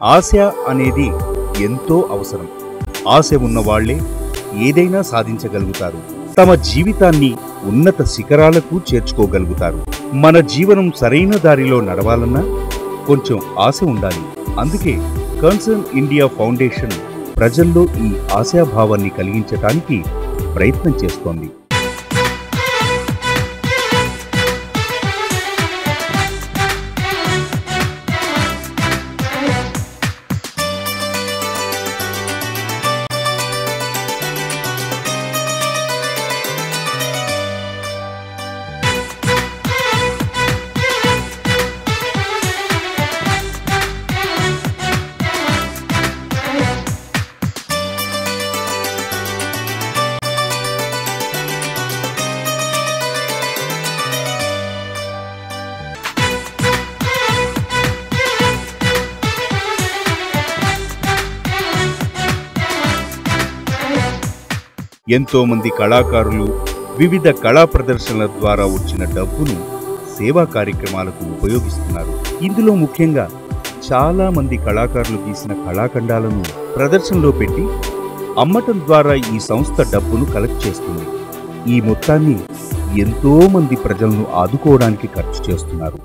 ఆశ అనేది ఎంతో అవసరం. ఆశ ఉన్నవాళ్లే ఏదైనా సాధించగలుగుతారు. తమ జీవితాన్ని ఉన్నత శిఖరాలకు చేర్చుకోగలుగుతారు. మన జీవనం సరైన దారిలో నడవాలన్నా కొంచెం ఆశ ఉండాలి. అందుకే కన్సర్న్ ఇండియా ఫౌండేషన్ ప్రజల్లో ఈ ఆశాభావాన్ని కలిగించటానికి ప్రయత్నం చేస్తోంది. ఎంతో మంది కళాకారులు వివిధ కళా ప్రదర్శనల ద్వారా వచ్చిన డబ్బును సేవా కార్యక్రమాలకు ఉపయోగిస్తున్నారు. ఇందులో ముఖ్యంగా చాలా మంది కళాకారులు గీసిన కళాఖండాలను ప్రదర్శనలో పెట్టి అమ్మటం ద్వారా ఈ సంస్థ డబ్బును కలెక్ట్ చేస్తుంది. ఈ మొత్తాన్ని ఎంతో మంది ప్రజలను ఆదుకోవడానికి ఖర్చు చేస్తున్నారు.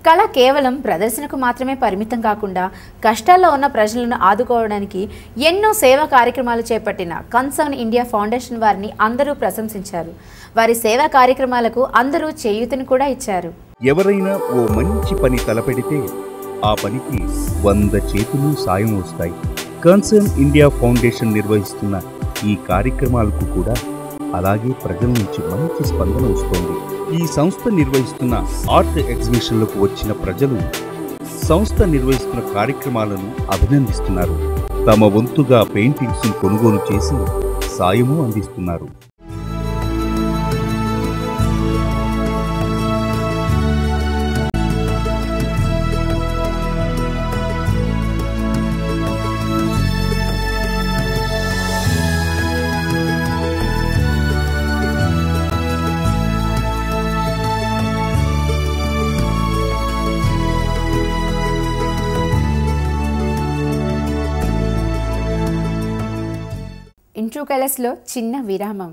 కళ కేవలం ప్రదర్శనకు మాత్రమే పరిమితం కాకుండా కష్టాల్లో ఉన్న ప్రజలను ఆదుకోవడానికి ఎన్నో సేవా కార్యక్రమాలు చేపట్టిన కన్సర్న్ ఇండియా ఫౌండేషన్ వారిని అందరూ ప్రశంసించారు. వారి సేవా కార్యక్రమాలకు అందరూ చేయూతను కూడా ఇచ్చారు. ఎవరైనా ఓ మంచి పని తలపెడితే ఆ పనికి 100 చేతులు సాయం వస్తాయి. కన్సర్న్ ఇండియా ఫౌండేషన్ నిర్వహిస్తున్న ఈ కార్యక్రమాలకు కూడా అలాగే ప్రజల నుంచి మంచి స్పందన వస్తోంది. ఈ సంస్థ నిర్వహిస్తున్న ఆర్ట్ ఎగ్జిబిషన్లకు వచ్చిన ప్రజలు సంస్థ నిర్వహిస్తున్న కార్యక్రమాలను అభినందిస్తున్నారు. తమ వంతుగా పెయింటింగ్స్ కొనుగోలు చేసి సాయము అందిస్తున్నారు. ఇంట్రూ కలర్స్లో చిన్న విరామం.